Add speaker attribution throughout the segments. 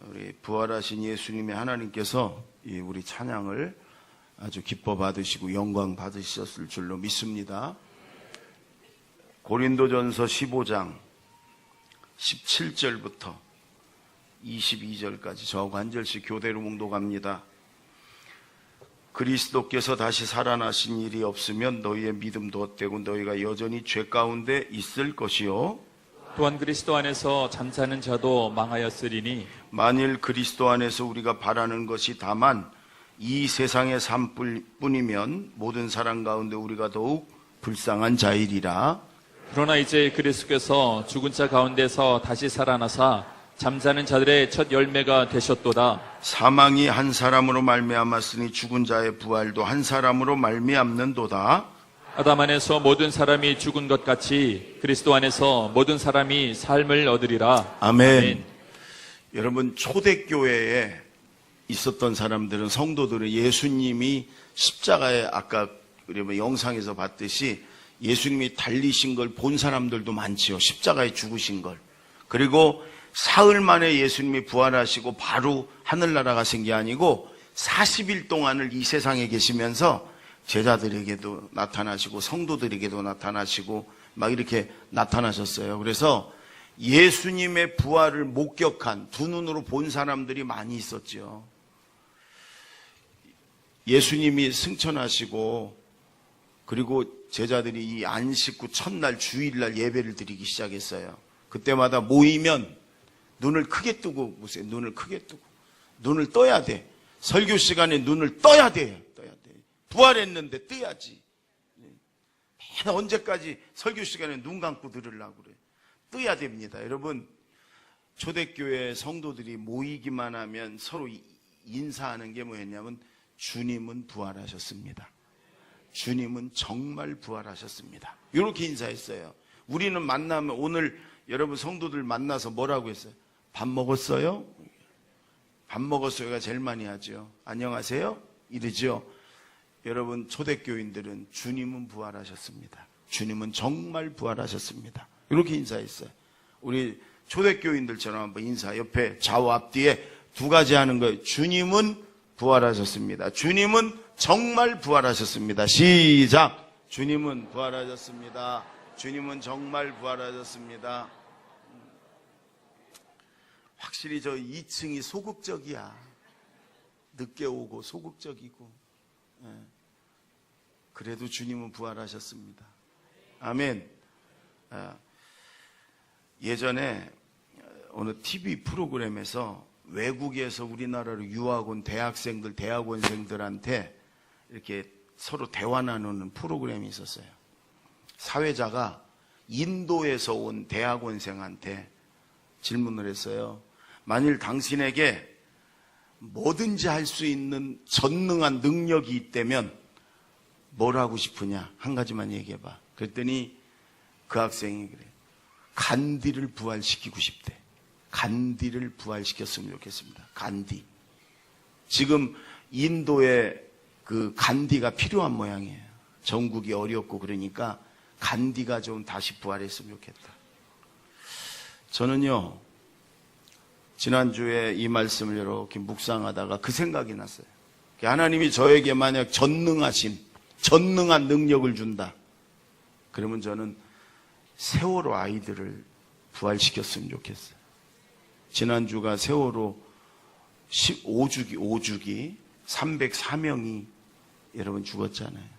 Speaker 1: 우리 부활하신 예수님의 하나님께서 우리 찬양을 아주 기뻐 받으시고 영광 받으셨을 줄로 믿습니다. 고린도전서 15장 17절부터 22절까지 저하고 한 절씩 교대로 묵독합니다. 그리스도께서 다시 살아나신 일이 없으면 너희의 믿음도 헛되고 너희가 여전히 죄 가운데 있을 것이요,
Speaker 2: 또한 그리스도 안에서 잠자는 자도 망하였으리니
Speaker 1: 만일 그리스도 안에서 우리가 바라는 것이 다만 이 세상의 삶뿐이면 모든 사람 가운데 우리가 더욱 불쌍한 자이리라.
Speaker 2: 그러나 이제 그리스도께서 죽은 자 가운데서 다시 살아나사 잠자는 자들의 첫 열매가 되셨도다.
Speaker 1: 사망이 한 사람으로 말미암았으니 죽은 자의 부활도 한 사람으로 말미암는도다.
Speaker 2: 아담 안에서 모든 사람이 죽은 것 같이 그리스도 안에서 모든 사람이 삶을 얻으리라.
Speaker 1: 아멘. 여러분, 초대교회에 있었던 사람들은, 성도들은 예수님이 십자가에 아까 우리 영상에서 봤듯이 예수님이 달리신 걸 본 사람들도 많지요. 십자가에 죽으신 걸. 그리고 사흘 만에 예수님이 부활하시고 바로 하늘나라 가신 게 아니고 40일 동안을 이 세상에 계시면서 제자들에게도 나타나시고 성도들에게도 나타나시고 막 이렇게 나타나셨어요. 그래서 예수님의 부활을 목격한, 두 눈으로 본 사람들이 많이 있었죠. 예수님이 승천하시고 그리고 제자들이 이 안식 후 첫날 주일날 예배를 드리기 시작했어요. 그때마다 모이면 눈을 크게 뜨고 보세요. 눈을 크게 뜨고 눈을 떠야 돼. 설교 시간에 눈을 떠야 돼. 부활했는데 떠야지. 맨 언제까지 설교 시간에 눈 감고 들으려고 그래. 떠야 됩니다. 여러분, 초대교회 성도들이 모이기만 하면 서로 인사하는 게 뭐였냐면 주님은 부활하셨습니다. 주님은 정말 부활하셨습니다. 이렇게 인사했어요. 우리는 만나면, 오늘 여러분 성도들 만나서 뭐라고 했어요? 밥 먹었어요? 밥 먹었어요가 제일 많이 하죠. 안녕하세요? 이러죠. 여러분, 초대교인들은 주님은 부활하셨습니다. 주님은 정말 부활하셨습니다. 이렇게 인사했어요. 우리 초대교인들처럼 한번 인사, 옆에 좌우 앞뒤에 두 가지 하는 거예요. 주님은 부활하셨습니다. 주님은 정말 부활하셨습니다. 시작! 주님은 부활하셨습니다. 주님은 정말 부활하셨습니다. 확실히 저 2층이 소극적이야. 늦게 오고 소극적이고. 그래도 주님은 부활하셨습니다. 아멘. 예전에 어느 TV 프로그램에서 외국에서 우리나라로 유학 온 대학생들, 대학원생들한테 이렇게 서로 대화 나누는 프로그램이 있었어요. 사회자가 인도에서 온 대학원생한테 질문을 했어요. 만일 당신에게 뭐든지 할 수 있는 전능한 능력이 있다면 뭘 하고 싶으냐? 한 가지만 얘기해봐. 그랬더니 그 학생이 그래. 간디를 부활시키고 싶대. 간디를 부활시켰으면 좋겠습니다. 간디. 지금 인도에 그 간디가 필요한 모양이에요. 전국이 어렵고 그러니까 간디가 좀 다시 부활했으면 좋겠다. 저는요, 지난주에 이 말씀을 이렇게 묵상하다가 그 생각이 났어요. 하나님이 저에게 만약 전능한 능력을 준다. 그러면 저는 세월호 아이들을 부활시켰으면 좋겠어요. 지난주가 세월호 5주기 304명이 여러분 죽었잖아요.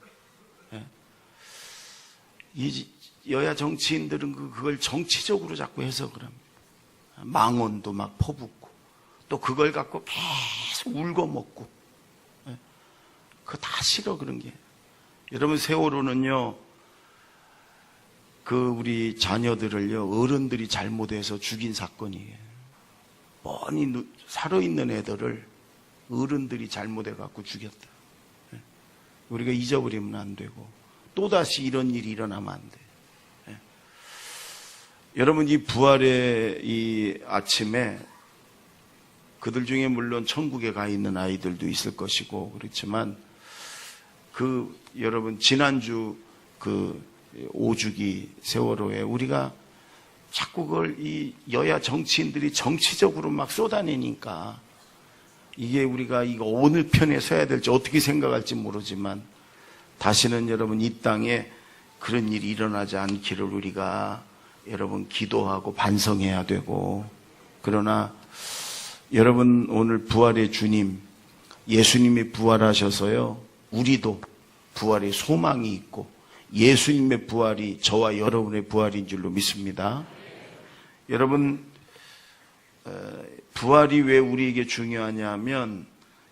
Speaker 1: 이 여야 정치인들은 그걸 정치적으로 자꾸 해석을 합니다. 망언도 막 퍼붓고 또 그걸 갖고 계속 울고먹고, 그거 다 싫어. 그런 게. 여러분, 세월호는요, 우리 자녀들을요 어른들이 잘못해서 죽인 사건이에요. 뻔히 살아있는 애들을 어른들이 잘못해갖고 죽였다. 우리가 잊어버리면 안 되고 또다시 이런 일이 일어나면 안 돼. 여러분, 이 부활의 이 아침에 그들 중에 물론 천국에 가 있는 아이들도 있을 것이고 그렇지만 여러분, 지난주 5주기 세월호에 우리가 자꾸 그걸 이 여야 정치인들이 정치적으로 막 쏟아내니까 이게 우리가 이거 어느 편에 서야 될지 어떻게 생각할지 모르지만 다시는 여러분 이 땅에 그런 일이 일어나지 않기를 우리가 여러분 기도하고 반성해야 되고, 그러나 여러분 오늘 부활의 주님 예수님이 부활하셔서요 우리도 부활의 소망이 있고 예수님의 부활이 저와 여러분의 부활인 줄로 믿습니다. 여러분 부활이 왜 우리에게 중요하냐면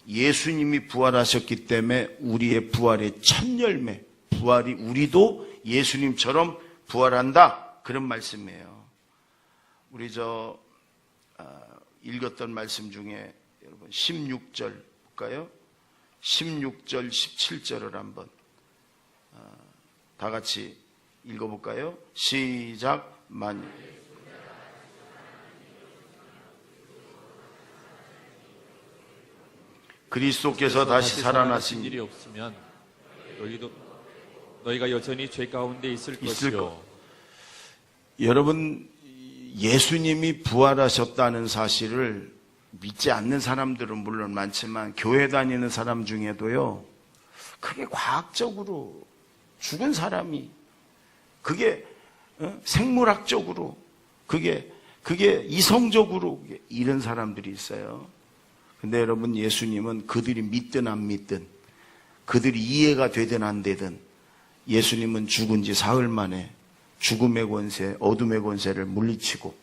Speaker 1: 예수님이 부활하셨기 때문에 우리의 부활의 첫 열매, 부활이 우리도 예수님처럼 부활한다, 그런 말씀이에요. 우리 읽었던 말씀 중에 여러분 16절 볼까요? 16절 17절을 한번 다 같이 읽어볼까요? 시작. 만일 그리스도께서 다시 살아나신
Speaker 2: 일이 없으면 너희가 여전히 죄 가운데 있을 것이요.
Speaker 1: 여러분 예수님이 부활하셨다는 사실을 믿지 않는 사람들은 물론 많지만 교회 다니는 사람 중에도요 그게 과학적으로 죽은 사람이 그게 생물학적으로 그게 이성적으로 이런 사람들이 있어요. 근데 여러분 예수님은 그들이 믿든 안 믿든 그들이 이해가 되든 안 되든 예수님은 죽은 지 사흘 만에 죽음의 권세, 어둠의 권세를 물리치고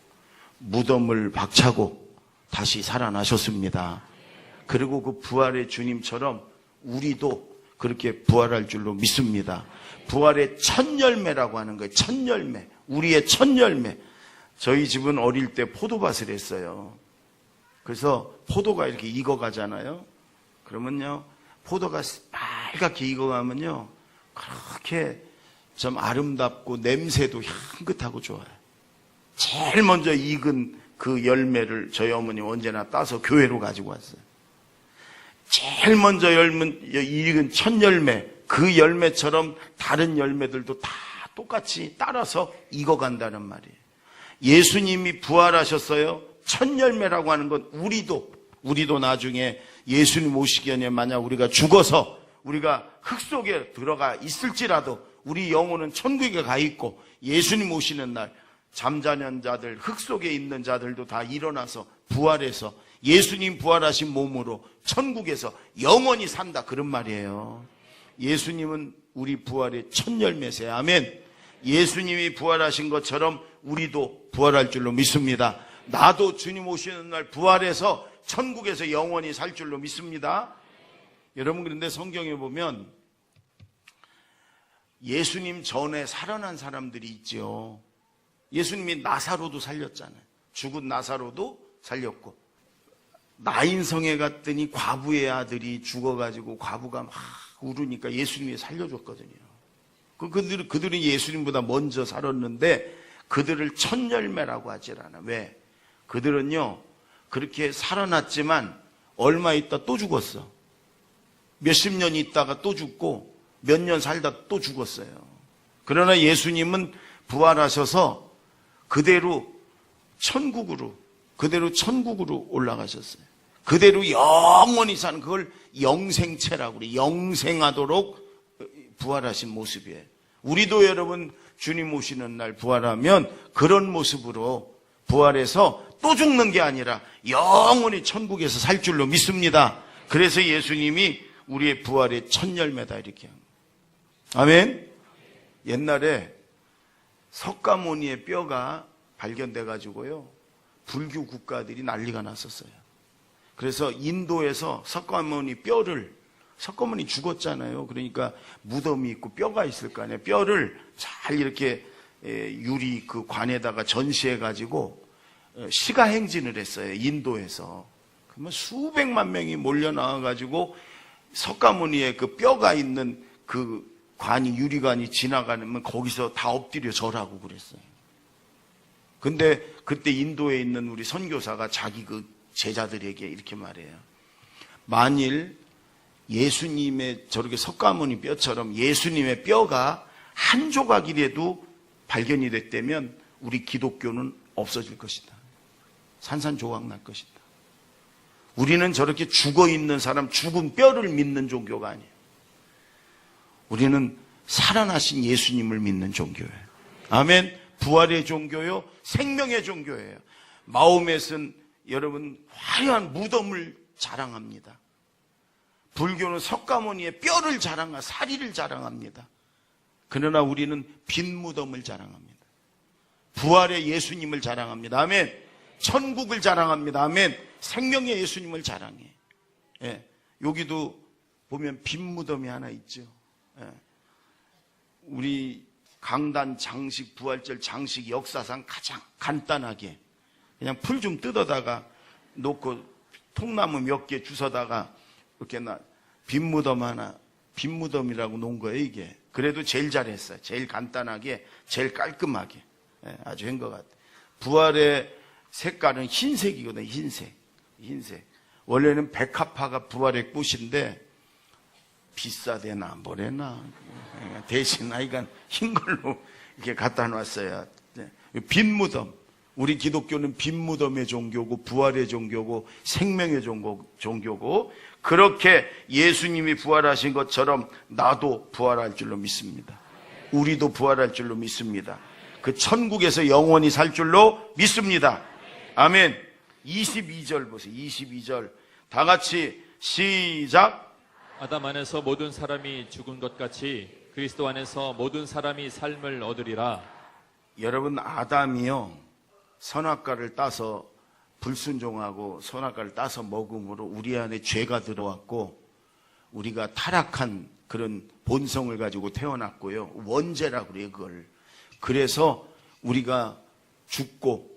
Speaker 1: 무덤을 박차고 다시 살아나셨습니다. 그리고 그 부활의 주님처럼 우리도 그렇게 부활할 줄로 믿습니다. 부활의 첫 열매라고 하는 거예요. 첫 열매, 우리의 첫 열매. 저희 집은 어릴 때 포도밭을 했어요. 그래서 포도가 이렇게 익어가잖아요. 그러면요 포도가 빨갛게 익어가면요 그렇게 좀 아름답고 냄새도 향긋하고 좋아요. 제일 먼저 익은 그 열매를 저희 어머니 언제나 따서 교회로 가지고 왔어요. 제일 먼저 익은 첫 열매, 그 열매처럼 다른 열매들도 다 똑같이 따라서 익어간다는 말이에요. 예수님이 부활하셨어요. 첫 열매라고 하는 건 우리도 나중에 예수님 오시기 전에 만약 우리가 죽어서 우리가 흙 속에 들어가 있을지라도 우리 영혼은 천국에 가 있고 예수님 오시는 날 잠자는 자들, 흙 속에 있는 자들도 다 일어나서 부활해서 예수님 부활하신 몸으로 천국에서 영원히 산다, 그런 말이에요. 예수님은 우리 부활의 첫 열매세요. 아멘. 예수님이 부활하신 것처럼 우리도 부활할 줄로 믿습니다. 나도 주님 오시는 날 부활해서 천국에서 영원히 살 줄로 믿습니다. 여러분 그런데 성경에 보면 예수님 전에 살아난 사람들이 있죠. 예수님이 나사로도 살렸잖아요. 죽은 나사로도 살렸고, 나인성에 갔더니 과부의 아들이 죽어가지고 과부가 막 울으니까 예수님이 살려줬거든요. 그들은 예수님보다 먼저 살았는데 그들을 첫 열매라고 하질 않아. 왜? 그들은요 그렇게 살아났지만 얼마 있다 또 죽었어. 몇십 년 있다가 또 죽고 몇 년 살다 또 죽었어요. 그러나 예수님은 부활하셔서 그대로 천국으로 올라가셨어요. 그대로 영원히 사는, 그걸 영생체라고 그래요. 영생하도록 부활하신 모습이에요. 우리도 여러분 주님 오시는 날 부활하면 그런 모습으로 부활해서 또 죽는 게 아니라 영원히 천국에서 살 줄로 믿습니다. 그래서 예수님이 우리의 부활의 첫 열매다, 이렇게 합니다. 아멘. 옛날에 석가모니의 뼈가 발견돼 가지고요 불교 국가들이 난리가 났었어요. 그래서 인도에서 석가모니 죽었잖아요. 그러니까 무덤이 있고 뼈가 있을 거 아니에요. 뼈를 잘 이렇게 유리 그 관에다가 전시해 가지고 시가행진을 했어요. 인도에서. 그러면 수백만 명이 몰려 나와 가지고 석가모니의 그 뼈가 있는 그 관이, 유리관이 지나가면 거기서 다 엎드려 절하고 그랬어요. 근데 그때 인도에 있는 우리 선교사가 자기 그 제자들에게 이렇게 말해요. 만일 예수님의 저렇게 석가모니 뼈처럼 예수님의 뼈가 한 조각이라도 발견이 됐다면 우리 기독교는 없어질 것이다. 산산조각 날 것이다. 우리는 저렇게 죽어있는 사람, 죽은 뼈를 믿는 종교가 아니에요. 우리는 살아나신 예수님을 믿는 종교예요. 아멘. 부활의 종교요, 생명의 종교예요. 마호멧은 여러분 화려한 무덤을 자랑합니다. 불교는 석가모니의 뼈를 자랑하고 사리를 자랑합니다. 그러나 우리는 빈 무덤을 자랑합니다. 부활의 예수님을 자랑합니다. 아멘. 천국을 자랑합니다. 아멘. 생명의 예수님을 자랑해. 예. 여기도 보면 빈 무덤이 하나 있죠. 예. 우리 강단 장식, 부활절 장식 역사상 가장 간단하게 그냥 풀 좀 뜯어다가 놓고 통나무 몇 개 주워다가 이렇게 빈 무덤 하나, 빈 무덤이라고 놓은 거예요, 이게. 그래도 제일 잘했어요. 제일 간단하게, 제일 깔끔하게. 예, 아주 한 것 같아요. 부활의 색깔은 흰색이거든요, 흰색. 흰색. 원래는 백합화가 부활의 꽃인데, 비싸대나, 뭐래나. 대신 하여간 흰 걸로 이렇게 갖다 놨어요. 빈 무덤. 우리 기독교는 빈 무덤의 종교고, 부활의 종교고, 생명의 종교고, 그렇게 예수님이 부활하신 것처럼 나도 부활할 줄로 믿습니다. 우리도 부활할 줄로 믿습니다. 그 천국에서 영원히 살 줄로 믿습니다. 아멘. 22절 보세요. 22절. 다 같이 시작.
Speaker 2: 아담 안에서 모든 사람이 죽은 것 같이 그리스도 안에서 모든 사람이 삶을 얻으리라.
Speaker 1: 여러분, 아담이요, 선악과를 따서 불순종하고 선악과를 따서 먹음으로 우리 안에 죄가 들어왔고, 우리가 타락한 그런 본성을 가지고 태어났고요. 원죄라고 그래요, 그걸. 그래서 우리가 죽고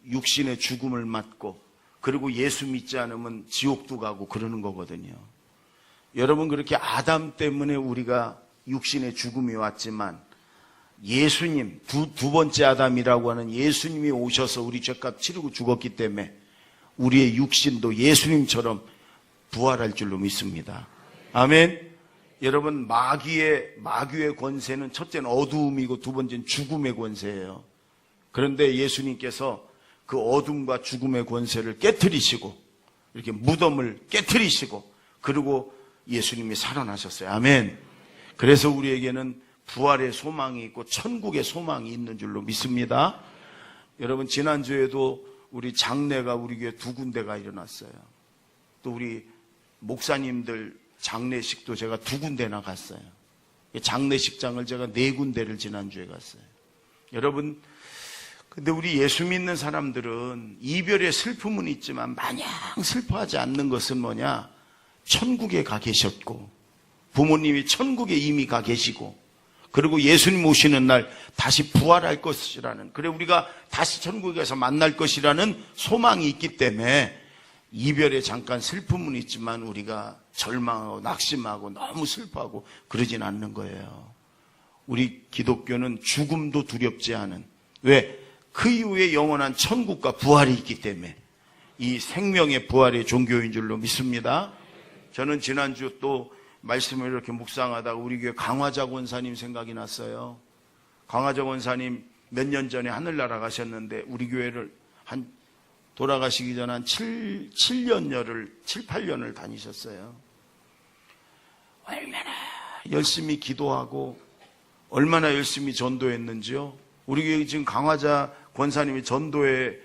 Speaker 1: 육신의 죽음을 맞고, 그리고 예수 믿지 않으면 지옥도 가고 그러는 거거든요. 여러분, 그렇게 아담 때문에 우리가 육신의 죽음이 왔지만 예수님, 두 번째 아담이라고 하는 예수님이 오셔서 우리 죄값 치르고 죽었기 때문에 우리의 육신도 예수님처럼 부활할 줄로 믿습니다. 아멘. 여러분, 마귀의 권세는 첫째는 어두움이고 두 번째는 죽음의 권세예요. 그런데 예수님께서 그 어둠과 죽음의 권세를 깨트리시고, 이렇게 무덤을 깨트리시고, 그리고 예수님이 살아나셨어요. 아멘. 그래서 우리에게는 부활의 소망이 있고 천국의 소망이 있는 줄로 믿습니다. 여러분, 지난주에도 우리 장례가 우리 교회 2군데가 일어났어요. 또 우리 목사님들 장례식도 제가 2군데나 갔어요. 장례식장을 제가 4군데를 지난주에 갔어요. 여러분, 근데 우리 예수 믿는 사람들은 이별의 슬픔은 있지만 마냥 슬퍼하지 않는 것은 뭐냐? 천국에 가 계셨고, 부모님이 천국에 이미 가 계시고, 그리고 예수님 오시는 날 다시 부활할 것이라는, 그래 우리가 다시 천국에서 만날 것이라는 소망이 있기 때문에 이별에 잠깐 슬픔은 있지만 우리가 절망하고 낙심하고 너무 슬퍼하고 그러진 않는 거예요. 우리 기독교는 죽음도 두렵지 않은, 왜? 그 이후에 영원한 천국과 부활이 있기 때문에 이 생명의 부활의 종교인 줄로 믿습니다. 저는 지난주 또 말씀을 이렇게 묵상하다가 우리 교회 강화자 권사님 생각이 났어요. 강화자 권사님 몇 년 전에 하늘나라 가셨는데 우리 교회를 돌아가시기 전 한 7, 8년을 다니셨어요. 얼마나 열심히 기도하고 얼마나 열심히 전도했는지요. 우리 교회 지금 강화자 권사님이 전도에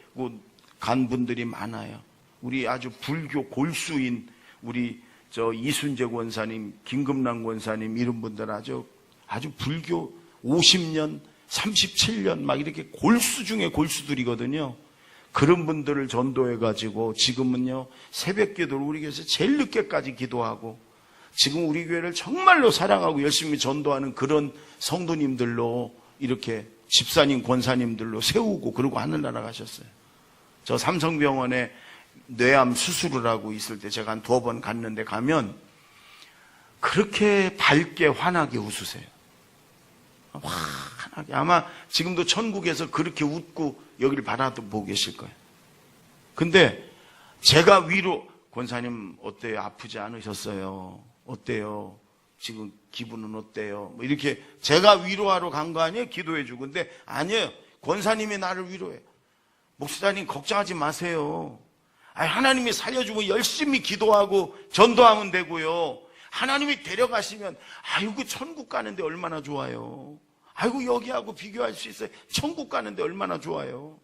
Speaker 1: 간 분들이 많아요. 우리 아주 불교 골수인 우리 이순재 권사님, 김금란 권사님 이런 분들 아주 불교 50년, 37년 막 이렇게 골수 중에 골수들이거든요. 그런 분들을 전도해가지고 지금은요, 새벽기도를 우리 교회에서 제일 늦게까지 기도하고 지금 우리 교회를 정말로 사랑하고 열심히 전도하는 그런 성도님들로 이렇게 집사님, 권사님들로 세우고 그러고 하늘나라 가셨어요. 저 삼성병원에 뇌암 수술을 하고 있을 때 제가 한 2번 갔는데 가면 그렇게 밝게 환하게 웃으세요. 환하게. 아마 지금도 천국에서 그렇게 웃고 여기를 바라보고 계실 거예요. 근데 제가 권사님 어때요? 아프지 않으셨어요? 어때요? 지금 기분은 어때요? 뭐 이렇게 제가 위로하러 간 거 아니에요? 기도해주고. 근데 아니에요. 권사님이 나를 위로해. 목사님 걱정하지 마세요. 하나님이 살려주고 열심히 기도하고 전도하면 되고요. 하나님이 데려가시면 아이고 천국 가는데 얼마나 좋아요. 아이고 여기하고 비교할 수 있어요. 천국 가는데 얼마나 좋아요.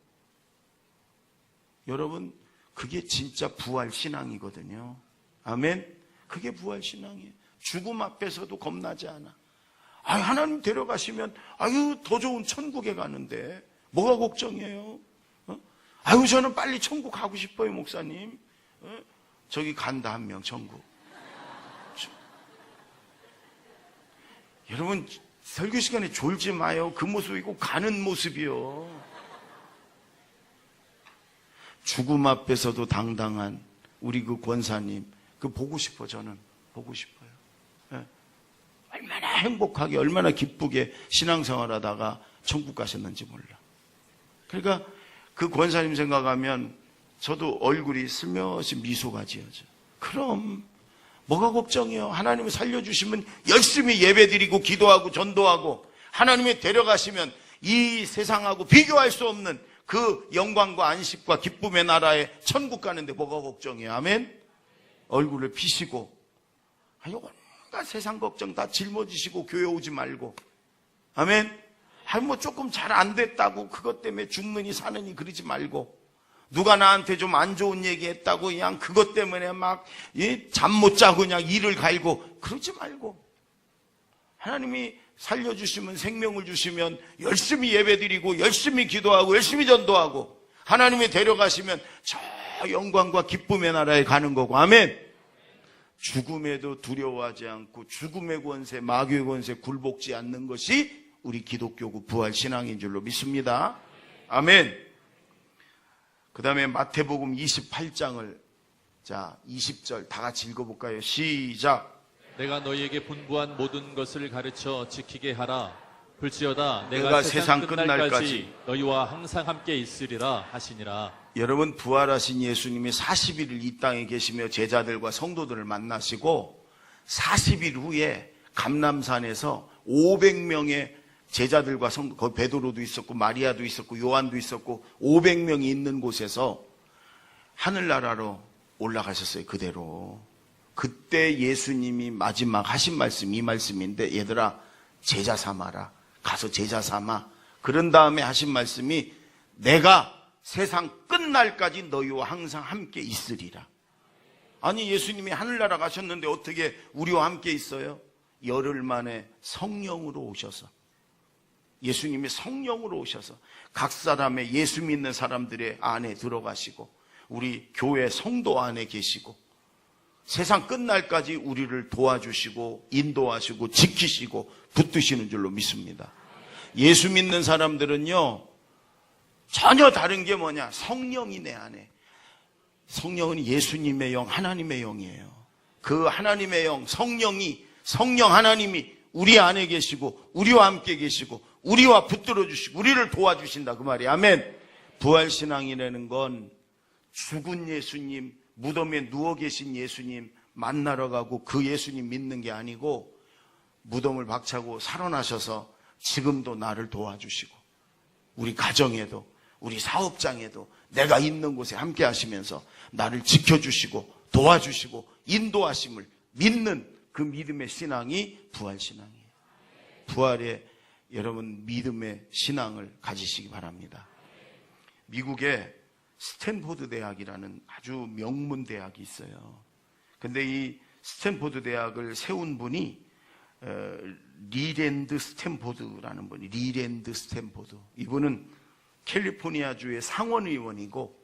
Speaker 1: 여러분 그게 진짜 부활 신앙이거든요. 아멘. 그게 부활 신앙이에요. 죽음 앞에서도 겁나지 않아. 하나님 데려가시면 더 좋은 천국에 가는데 뭐가 걱정이에요? 저는 빨리 천국 가고 싶어요, 목사님. 저기 간다, 한 명, 천국. 여러분, 설교 시간에 졸지 마요. 그 모습이고 가는 모습이요. 죽음 앞에서도 당당한 우리 그 권사님, 그 보고 싶어, 저는. 보고 싶어요. 얼마나 행복하게, 얼마나 기쁘게 신앙생활 하다가 천국 가셨는지 몰라. 그러니까 그 권사님 생각하면 저도 얼굴이 슬며시 미소가 지어져. 그럼 뭐가 걱정이에요? 하나님이 살려주시면 열심히 예배드리고 기도하고 전도하고 하나님이 데려가시면 이 세상하고 비교할 수 없는 그 영광과 안식과 기쁨의 나라에 천국 가는데 뭐가 걱정이에요? 아멘? 얼굴을 피시고 온갖 세상 걱정 다 짊어지시고 교회 오지 말고 아멘? 조금 잘 안 됐다고 그것 때문에 죽느니 사느니 그러지 말고 누가 나한테 좀 안 좋은 얘기 했다고 그냥 그것 때문에 막 잠 못 자고 그냥 이를 갈고 그러지 말고 하나님이 살려주시면 생명을 주시면 열심히 예배드리고 열심히 기도하고 열심히 전도하고 하나님이 데려가시면 저 영광과 기쁨의 나라에 가는 거고 아멘. 죽음에도 두려워하지 않고 죽음의 권세 마귀의 권세 굴복지 않는 것이 우리 기독교고 부활 신앙인 줄로 믿습니다. 아멘. 그 다음에 마태복음 28장을 자 20절 다 같이 읽어볼까요? 시작.
Speaker 2: 내가 너희에게 분부한 모든 것을 가르쳐 지키게 하라. 불지어다
Speaker 1: 내가
Speaker 2: 세상
Speaker 1: 세상
Speaker 2: 끝날까지 너희와 항상 함께 있으리라 하시니라.
Speaker 1: 여러분 부활하신 예수님이 40일을 이 땅에 계시며 제자들과 성도들을 만나시고 40일 후에 감람산에서 500명의 제자들과 성도, 거기 베드로도 있었고 마리아도 있었고 요한도 있었고 500명이 있는 곳에서 하늘나라로 올라가셨어요. 그대로. 그때 예수님이 마지막 하신 말씀 이 말씀인데 얘들아 제자 삼아라. 가서 제자 삼아. 그런 다음에 하신 말씀이 내가 세상 끝날까지 너희와 항상 함께 있으리라. 아니 예수님이 하늘나라 가셨는데 어떻게 우리와 함께 있어요? 열흘 만에 성령으로 오셔서 예수님이 성령으로 오셔서 각 사람의 예수 믿는 사람들의 안에 들어가시고 우리 교회 성도 안에 계시고 세상 끝날까지 우리를 도와주시고 인도하시고 지키시고 붙드시는 줄로 믿습니다. 예수 믿는 사람들은요 전혀 다른 게 뭐냐? 성령이 내 안에. 성령은 예수님의 영, 하나님의 영이에요. 그 하나님의 영, 성령 하나님이 우리 안에 계시고 우리와 함께 계시고 우리와 붙들어 주시고 우리를 도와주신다 그 말이에요. 아멘. 부활신앙이라는 건 죽은 예수님, 무덤에 누워 계신 예수님 만나러 가고 그 예수님 믿는 게 아니고 무덤을 박차고 살아나셔서 지금도 나를 도와주시고 우리 가정에도 우리 사업장에도 내가 있는 곳에 함께 하시면서 나를 지켜주시고 도와주시고 인도하심을 믿는 그 믿음의 신앙이 부활신앙이에요. 부활의 여러분 믿음의 신앙을 가지시기 바랍니다. 미국에 스탠포드 대학이라는 아주 명문 대학이 있어요. 근데 이 스탠포드 대학을 세운 분이 리랜드 스탠포드라는 분이 리랜드 스탠포드. 이분은 캘리포니아주의 상원의원이고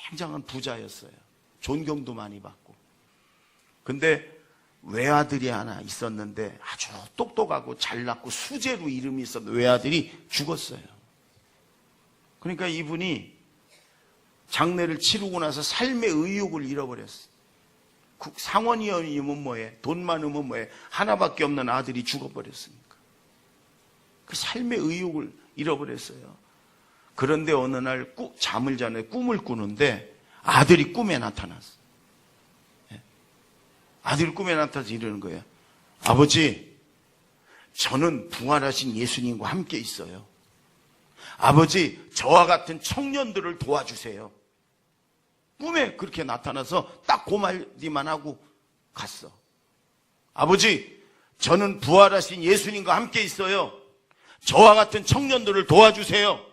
Speaker 1: 굉장한 부자였어요. 존경도 많이 받고. 근데 외아들이 하나 있었는데 아주 똑똑하고 잘났고 수재로 이름이 있었던 외아들이 죽었어요. 그러니까 이분이 장례를 치르고 나서 삶의 의욕을 잃어버렸어요. 상원의원이면 뭐해? 돈 많으면 뭐해? 하나밖에 없는 아들이 죽어버렸으니까. 그 삶의 의욕을 잃어버렸어요. 그런데 어느 날 잠을 자네 꿈을 꾸는데 아들이 꿈에 나타났어. 아들이 꿈에 나타나서 이러는 거예요. 아버지, 저는 부활하신 예수님과 함께 있어요. 아버지, 저와 같은 청년들을 도와주세요. 꿈에 그렇게 나타나서 딱 그 말만 하고 갔어. 아버지, 저는 부활하신 예수님과 함께 있어요. 저와 같은 청년들을 도와주세요.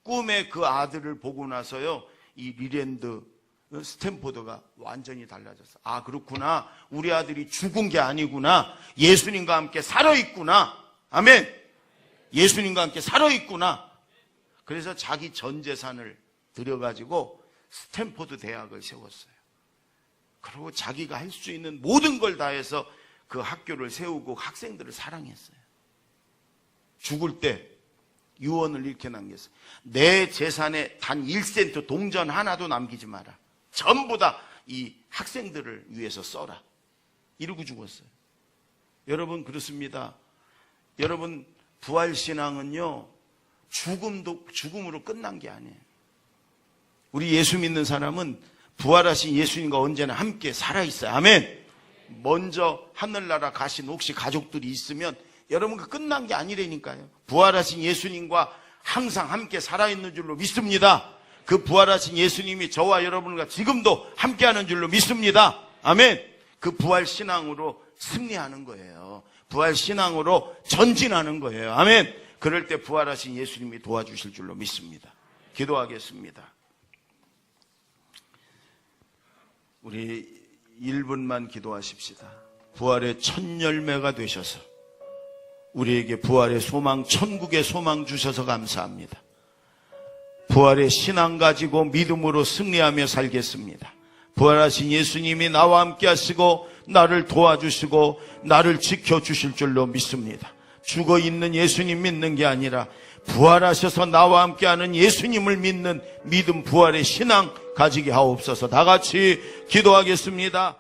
Speaker 1: 꿈에 그 아들을 보고 나서요, 이 리랜드 스탠포드가 완전히 달라졌어. 아, 그렇구나. 우리 아들이 죽은 게 아니구나. 예수님과 함께 살아있구나. 아멘. 예수님과 함께 살아있구나. 그래서 자기 전 재산을 들여가지고 스탠포드 대학을 세웠어요. 그리고 자기가 할 수 있는 모든 걸 다해서 그 학교를 세우고 학생들을 사랑했어요. 죽을 때 유언을 이렇게 남겼어요. 내 재산에 단 1센트 동전 하나도 남기지 마라. 전부 다 이 학생들을 위해서 써라. 이러고 죽었어요. 여러분, 그렇습니다. 여러분, 부활신앙은요, 죽음으로 끝난 게 아니에요. 우리 예수 믿는 사람은 부활하신 예수님과 언제나 함께 살아있어요. 아멘. 먼저 하늘나라 가신 혹시 가족들이 있으면 여러분, 그 끝난 게 아니라니까요. 부활하신 예수님과 항상 함께 살아있는 줄로 믿습니다. 그 부활하신 예수님이 저와 여러분과 지금도 함께하는 줄로 믿습니다. 아멘. 그 부활신앙으로 승리하는 거예요. 부활신앙으로 전진하는 거예요. 아멘. 그럴 때 부활하신 예수님이 도와주실 줄로 믿습니다. 기도하겠습니다. 우리 1분만 기도하십시다. 부활의 첫 열매가 되셔서 우리에게 부활의 소망, 천국의 소망 주셔서 감사합니다. 부활의 신앙 가지고 믿음으로 승리하며 살겠습니다. 부활하신 예수님이 나와 함께 하시고 나를 도와주시고 나를 지켜주실 줄로 믿습니다. 죽어있는 예수님 믿는 게 아니라 부활하셔서 나와 함께하는 예수님을 믿는 믿음, 부활의 신앙 가지게 하옵소서. 다 같이 기도하겠습니다.